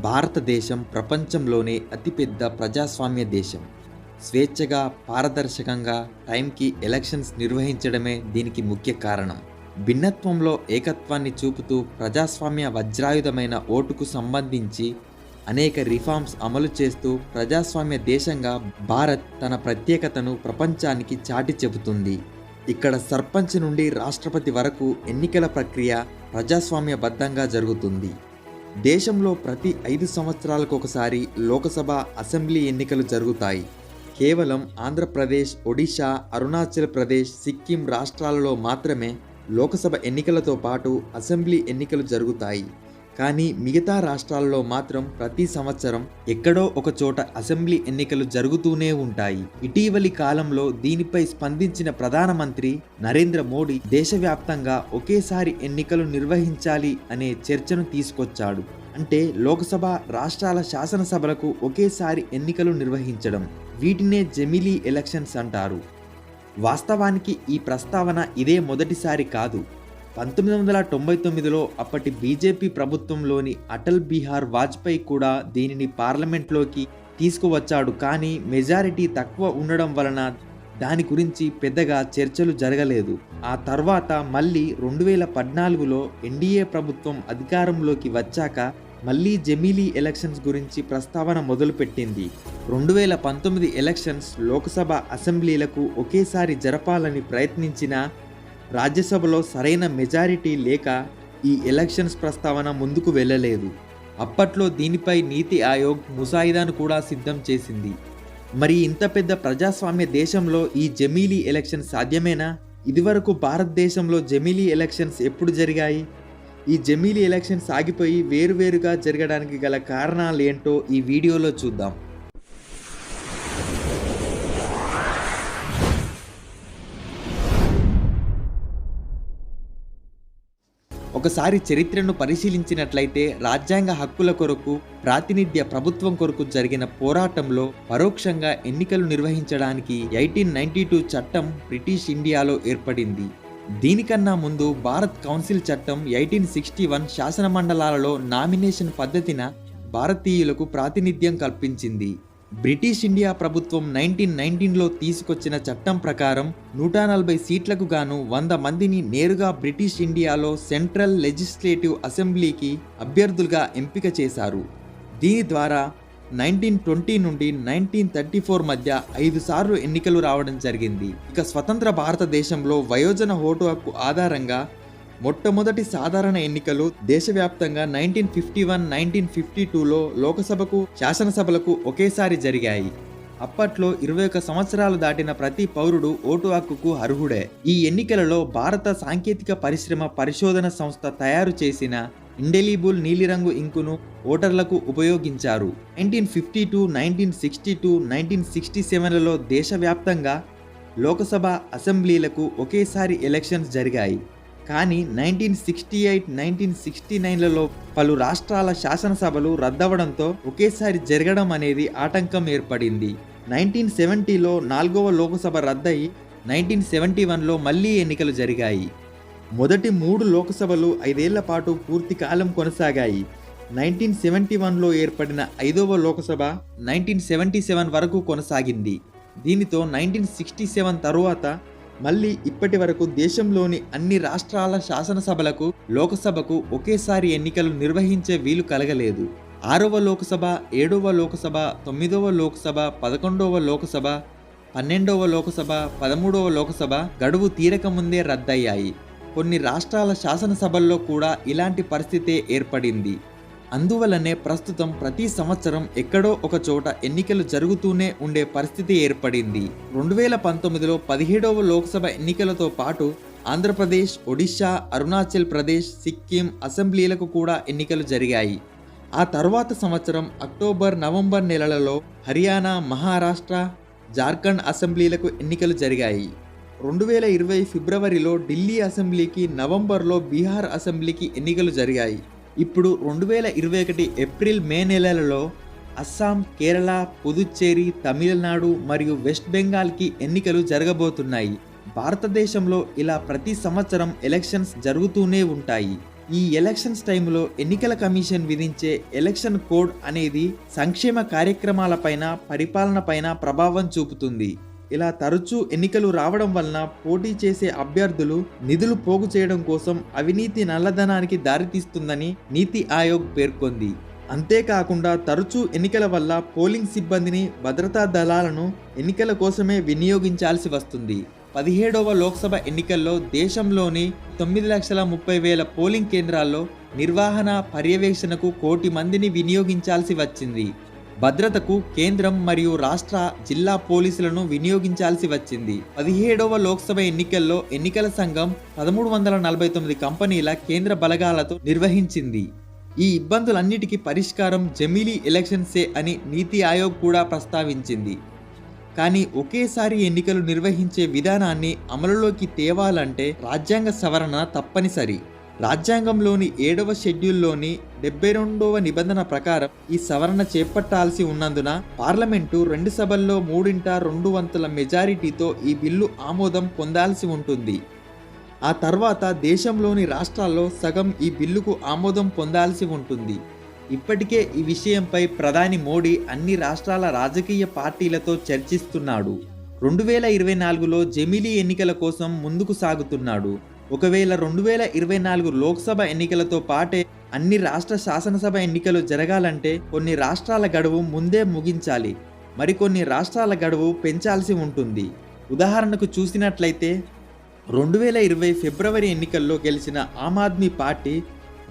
భారతదేశం ప్రపంచంలోనే అతిపెద్ద ప్రజాస్వామ్య దేశం. స్వేచ్ఛగా, పారదర్శకంగా టైంకి ఎలక్షన్స్ నిర్వహించడమే దీనికి ముఖ్య కారణం. భిన్నత్వంలో ఏకత్వాన్ని చూపుతూ ప్రజాస్వామ్య వజ్రాయుధమైన ఓటుకు సంబంధించి అనేక రిఫార్మ్స్ అమలు చేస్తూ ప్రజాస్వామ్య దేశంగా భారత్ తన ప్రత్యేకతను ప్రపంచానికి చాటి చెబుతుంది. ఇక్కడ సర్పంచ్ నుండి రాష్ట్రపతి వరకు ఎన్నికల ప్రక్రియ ప్రజాస్వామ్యబద్ధంగా జరుగుతుంది. దేశంలో ప్రతి 5 సంవత్సరాలకు ఒకసారి లోకసభ, అసెంబ్లీ ఎన్నికలు జరుగుతాయి. కేవలం ఆంధ్రప్రదేశ్, ఒడిశా, అరుణాచల్ ప్రదేశ్, సిక్కిం రాష్ట్రాలలో మాత్రమే లోకసభ ఎన్నికలతో పాటు అసెంబ్లీ ఎన్నికలు జరుగుతాయి. కానీ మిగతా రాష్ట్రాల్లో మాత్రం ప్రతి సంవత్సరం ఎక్కడో ఒక చోట అసెంబ్లీ ఎన్నికలు జరుగుతూనే ఉంటాయి. ఇటీవలి కాలంలో దీనిపై స్పందించిన ప్రధానమంత్రి నరేంద్ర మోడీ దేశవ్యాప్తంగా ఒకేసారి ఎన్నికలు నిర్వహించాలి అనే చర్చను తీసుకొచ్చాడు. అంటే లోక్సభ, రాష్ట్రాల శాసనసభలకు ఒకేసారి ఎన్నికలు నిర్వహించడం. వీటినే జమిలీ ఎలక్షన్స్ అంటారు. వాస్తవానికి ఈ ప్రస్తావన ఇదే మొదటిసారి కాదు. 1999లో అప్పటి బీజేపీ ప్రభుత్వంలోని అటల్ బిహారీ వాజ్పేయి కూడా దీనిని పార్లమెంట్లోకి తీసుకువచ్చాడు. కానీ మెజారిటీ తక్కువ ఉండడం వలన దాని గురించి పెద్దగా చర్చలు జరగలేదు. ఆ తర్వాత మళ్ళీ 2014లో ఎన్డీఏ ప్రభుత్వం అధికారంలోకి వచ్చాక మళ్ళీ జమిలీ ఎలక్షన్స్ గురించి ప్రస్తావన మొదలుపెట్టింది. 2019 ఎలక్షన్స్ లోక్సభ, అసెంబ్లీలకు ఒకేసారి జరపాలని ప్రయత్నించినా రాజ్యసభలో సరైన మెజారిటీ లేక ఈ ఎలక్షన్స్ ప్రస్తావన ముందుకు వెళ్ళలేదు. అప్పట్లో దీనిపై నీతి ఆయోగ్ ముసాయిదాను కూడా సిద్ధం చేసింది. మరి ఇంత పెద్ద ప్రజాస్వామ్య దేశంలో ఈ జమిలీ ఎలక్షన్ సాధ్యమేనా? ఇదివరకు భారతదేశంలో జమిలీ ఎలక్షన్స్ ఎప్పుడు జరిగాయి? ఈ జమిలీ ఎలక్షన్స్ ఆగిపోయి వేరువేరుగా జరగడానికి గల కారణాలు ఏంటో ఈ వీడియోలో చూద్దాం. ఒకసారి చరిత్రను పరిశీలించినట్లయితే రాజ్యాంగ హక్కుల కొరకు, ప్రాతినిధ్య ప్రభుత్వం కొరకు జరిగిన పోరాటంలో పరోక్షంగా ఎన్నికలు నిర్వహించడానికి 1892 చట్టం బ్రిటిష్ ఇండియాలో ఏర్పడింది. దీనికన్నా ముందు భారత్ కౌన్సిల్ చట్టం 1861 శాసనమండలాలలో నామినేషన్ పద్ధతిన భారతీయులకు ప్రాతినిధ్యం కల్పించింది. బ్రిటిష్ ఇండియా ప్రభుత్వం 1919లో తీసుకొచ్చిన చట్టం ప్రకారం 140 సీట్లకు గాను 100 మందిని నేరుగా బ్రిటిష్ ఇండియాలో సెంట్రల్ లెజిస్లేటివ్ అసెంబ్లీకి అభ్యర్థులుగా ఎంపిక చేశారు. దీని ద్వారా 1920 నుండి 1934 మధ్య 5 సార్లు ఎన్నికలు రావడం జరిగింది. ఇక స్వతంత్ర భారతదేశంలో వయోజన ఓటు హక్కు ఆధారంగా మొట్టమొదటి సాధారణ ఎన్నికలు దేశవ్యాప్తంగా 1951, 1952లో లోకసభకు, శాసనసభలకు ఒకేసారి జరిగాయి. అప్పట్లో 21 సంవత్సరాలు దాటిన ప్రతి పౌరుడు ఓటు హక్కుకు అర్హుడే. ఈ ఎన్నికలలో భారత సాంకేతిక పరిశ్రమ పరిశోధన సంస్థ తయారు చేసిన ఇండెలిబుల్ నీలిరంగు ఇంకును ఓటర్లకు ఉపయోగించారు. 1952, 1962, 1967లలో దేశవ్యాప్తంగా లోకసభ, అసెంబ్లీలకు ఒకేసారి ఎలక్షన్స్ జరిగాయి. కానీ 1968, 1969లలో పలు రాష్ట్రాల శాసనసభలు రద్దవడంతో ఒకేసారి జరగడం అనేది ఆటంకం ఏర్పడింది. 1970లో 4వ లోకసభ రద్దయి 1971లో మళ్లీ ఎన్నికలు జరిగాయి. మొదటి 3 లోకసభలు 5 ఏళ్ల పాటు పూర్తి కాలం కొనసాగాయి. 1971లో ఏర్పడిన 5వ లోకసభ 1977 వరకు కొనసాగింది. దీనితో 1967 తరువాత మళ్ళీ ఇప్పటి వరకు దేశంలోని అన్ని రాష్ట్రాల శాసనసభలకు, లోకసభకు ఒకేసారి ఎన్నికలు నిర్వహించే వీలు కలగలేదు. 6వ లోకసభ, 7వ లోకసభ, 9వ లోకసభ, 11వ లోకసభ, 12వ లోకసభ, 13వ లోకసభ గడువు తీరకముందే రద్దయ్యాయి. కొన్ని రాష్ట్రాల శాసనసభల్లో కూడా ఇలాంటి పరిస్థితే ఏర్పడింది. అందువల్లనే ప్రస్తుతం ప్రతి సంవత్సరం ఎక్కడో ఒక చోట ఎన్నికలు జరుగుతూనే ఉండే పరిస్థితి ఏర్పడింది. 2019లో 17వ లోక్సభ ఎన్నికలతో పాటు ఆంధ్రప్రదేశ్, ఒడిశా, అరుణాచల్ ప్రదేశ్, సిక్కిం అసెంబ్లీలకు కూడా ఎన్నికలు జరిగాయి. ఆ తర్వాత సంవత్సరం అక్టోబర్, నవంబర్ నెలలలో హర్యానా, మహారాష్ట్ర, జార్ఖండ్ అసెంబ్లీలకు ఎన్నికలు జరిగాయి. 2020 ఫిబ్రవరిలో ఢిల్లీ అసెంబ్లీకి, నవంబర్లో బీహార్ అసెంబ్లీకి ఎన్నికలు జరిగాయి. ఇప్పుడు 2021 ఏప్రిల్, మే నెలలలో అస్సాం, కేరళ, పుదుచ్చేరి, తమిళనాడు మరియు వెస్ట్ బెంగాల్కి ఎన్నికలు జరగబోతున్నాయి. భారతదేశంలో ఇలా ప్రతి సంవత్సరం ఎలక్షన్స్ జరుగుతూనే ఉంటాయి. ఈ ఎలక్షన్స్ టైంలో ఎన్నికల కమిషన్ విధించే ఎలక్షన్ కోడ్ అనేది సంక్షేమ కార్యక్రమాలపైన, పరిపాలనపైన ప్రభావం చూపుతుంది. ఇలా తరచూ ఎన్నికలు రావడం వలన పోటీ చేసే అభ్యర్థులు నిధులు పోగు చేయడం కోసం అవినీతి, నల్లధనానికి దారితీస్తుందని నీతి ఆయోగ్ పేర్కొంది. అంతేకాకుండా తరచూ ఎన్నికల వల్ల పోలింగ్ సిబ్బందిని, భద్రతా దళాలను ఎన్నికల కోసమే వినియోగించాల్సి వస్తుంది. 17వ లోక్సభ ఎన్నికల్లో దేశంలోని 9,30,000 పోలింగ్ కేంద్రాల్లో నిర్వహణ, పర్యవేక్షణకు 1 కోటి మందిని వినియోగించాల్సి వచ్చింది. భద్రతకు కేంద్రం మరియు రాష్ట్ర, జిల్లా పోలీసులను వినియోగించాల్సి వచ్చింది. 17వ లోక్సభ ఎన్నికల్లో ఎన్నికల సంఘం 1349 కంపెనీల కేంద్ర బలగాలతో నిర్వహించింది. ఈ ఇబ్బందులన్నిటికీ పరిష్కారం జమిలీ ఎలక్షన్సే అని నీతి ఆయోగ్ కూడా ప్రస్తావించింది. కానీ ఒకేసారి ఎన్నికలు నిర్వహించే విధానాన్ని అమలులోకి తేవాలంటే రాజ్యాంగ సవరణ తప్పనిసరి. రాజ్యాంగంలోని 7వ షెడ్యూల్లోని 72వ నిబంధన ప్రకారం ఈ సవరణ చేపట్టాల్సి ఉన్నందున పార్లమెంటు 2 సభల్లో 3/2 మెజారిటీతో ఈ బిల్లు ఆమోదం పొందాల్సి ఉంటుంది. ఆ తర్వాత దేశంలోని రాష్ట్రాల్లో సగం ఈ బిల్లుకు ఆమోదం పొందాల్సి ఉంటుంది. ఇప్పటికే ఈ విషయంపై ప్రధాని మోడీ అన్ని రాష్ట్రాల రాజకీయ పార్టీలతో చర్చిస్తున్నాడు. 2024లో జమిలీ ఎన్నికల కోసం ముందుకు సాగుతున్నాడు. ఒకవేళ 2024 లోక్సభ ఎన్నికలతో పాటే అన్ని రాష్ట్ర శాసనసభ ఎన్నికలు జరగాలంటే కొన్ని రాష్ట్రాల గడువు ముందే ముగించాలి, మరికొన్ని రాష్ట్రాల గడువు పెంచాల్సి ఉంటుంది. ఉదాహరణకు చూసినట్లయితే 2020 ఫిబ్రవరి ఎన్నికల్లో గెలిచిన ఆమ్ ఆద్మీ పార్టీ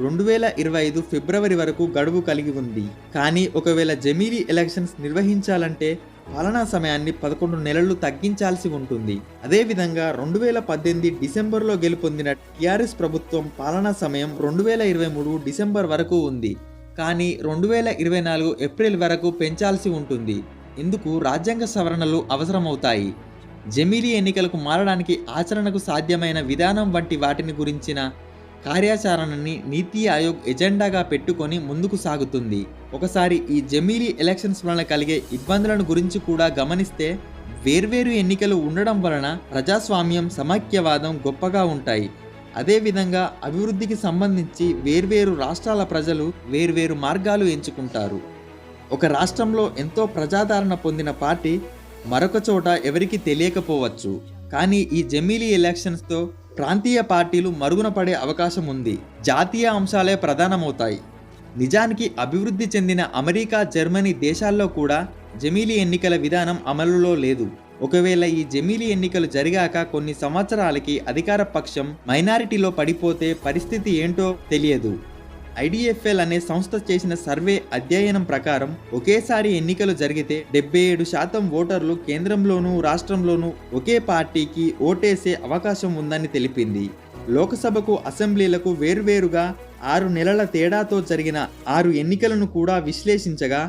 2025 ఫిబ్రవరి వరకు గడువు కలిగి ఉంది. కానీ ఒకవేళ జమిలీ ఎలక్షన్స్ నిర్వహించాలంటే పాలనా సమయాన్ని 11 నెలలు తగ్గించాల్సి ఉంటుంది. అదేవిధంగా 2018 డిసెంబర్లో గెలుపొందిన టీఆర్ఎస్ ప్రభుత్వం పాలనా సమయం 2023 డిసెంబర్ వరకు ఉంది. కానీ 2024 ఏప్రిల్ వరకు పెంచాల్సి ఉంటుంది. ఇందుకు రాజ్యాంగ సవరణలు అవసరమవుతాయి. జమిలీ ఎన్నికలకు మారడానికి ఆచరణకు సాధ్యమైన విధానం వంటి వాటిని గురించిన కార్యాచరణని నీతి ఆయోగ్ ఎజెండాగా పెట్టుకొని ముందుకు సాగుతుంది. ఒకసారి ఈ జమిలీ ఎలక్షన్స్ వలన కలిగే ఇబ్బందులను గురించి కూడా గమనిస్తే వేర్వేరు ఎన్నికలు ఉండడం వలన ప్రజాస్వామ్యం, సమైక్యవాదం గొప్పగా ఉంటాయి. అదేవిధంగా అభివృద్ధికి సంబంధించి వేర్వేరు రాష్ట్రాల ప్రజలు వేర్వేరు మార్గాలు ఎంచుకుంటారు. ఒక రాష్ట్రంలో ఎంతో ప్రజాదరణ పొందిన పార్టీ మరొక చోట ఎవరికి తెలియకపోవచ్చు. కానీ ఈ జమిలీ ఎలక్షన్స్తో ప్రాంతీయ పార్టీలు మరుగున పడే అవకాశం ఉంది. జాతీయ అంశాలే ప్రధానమవుతాయి. నిజానికి అభివృద్ధి చెందిన అమెరికా, జర్మనీ దేశాల్లో కూడా జమిలీ ఎన్నికల విధానం అమలులో లేదు. ఒకవేళ ఈ జమిలీ ఎన్నికలు జరిగాక కొన్ని సంవత్సరాలకి అధికార పక్షం మైనారిటీలో పడిపోతే పరిస్థితి ఏంటో తెలియదు. IDFL అనే సంస్థ చేసిన సర్వే అధ్యయనం ప్రకారం ఒకేసారి ఎన్నికలు జరిగితే 77% ఓటర్లు కేంద్రంలోనూ రాష్ట్రంలోనూ ఒకే పార్టీకి ఓటేసే అవకాశం ఉందని తెలిపింది. లోకసభకు, అసెంబ్లీలకు వేర్వేరుగా 6 నెలల తేడాతో జరిగిన 6 ఎన్నికలను కూడా విశ్లేషించగా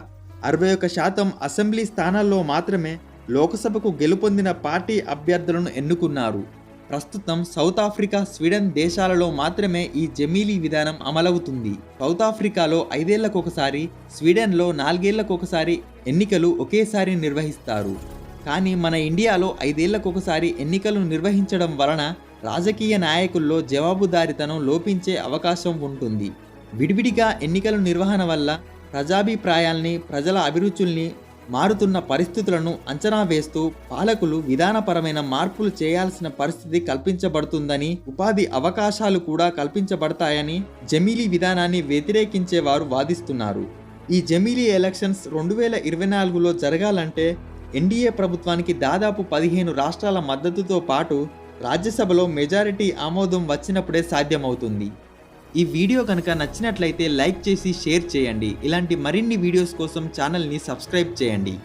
61% అసెంబ్లీ స్థానాల్లో మాత్రమే లోకసభకు గెలుపొందిన పార్టీ అభ్యర్థులను ఎన్నుకున్నారు. ప్రస్తుతం సౌత్ ఆఫ్రికా, స్వీడన్ దేశాలలో మాత్రమే ఈ జమిలీ విధానం అమలవుతుంది. సౌత్ ఆఫ్రికాలో 5 ఏళ్లకొకసారి, స్వీడన్లో 4 ఏళ్లకొకసారి ఎన్నికలు ఒకేసారి నిర్వహిస్తారు. కానీ మన ఇండియాలో 5 ఏళ్లకొకసారి ఎన్నికలు నిర్వహించడం వలన రాజకీయ నాయకుల్లో జవాబుదారీతనం లోపించే అవకాశం ఉంటుంది. విడివిడిగా ఎన్నికల నిర్వహణ వల్ల ప్రజాభిప్రాయాల్ని, ప్రజల అభిరుచుల్ని, మారుతున్న పరిస్థితులను అంచనా వేస్తూ పాలకులు విధానపరమైన మార్పులు చేయాల్సిన పరిస్థితి కల్పించబడుతుందని, ఉపాధి అవకాశాలు కూడా కల్పించబడతాయని జమిలీ విధానాన్ని వ్యతిరేకించేవారు వాదిస్తున్నారు. ఈ జమిలీ ఎలక్షన్స్ 2024లో జరగాలంటే ఎన్డీఏ ప్రభుత్వానికి దాదాపు 15 రాష్ట్రాల మద్దతుతో పాటు రాజ్యసభలో మెజారిటీ ఆమోదం వచ్చినప్పుడే సాధ్యమవుతుంది. ఈ వీడియో కనుక నచ్చినట్లయితే లైక్ చేసి షేర్ చేయండి. ఇలాంటి మరిన్ని వీడియోస్ కోసం ఛానల్ని సబ్స్క్రైబ్ చేయండి.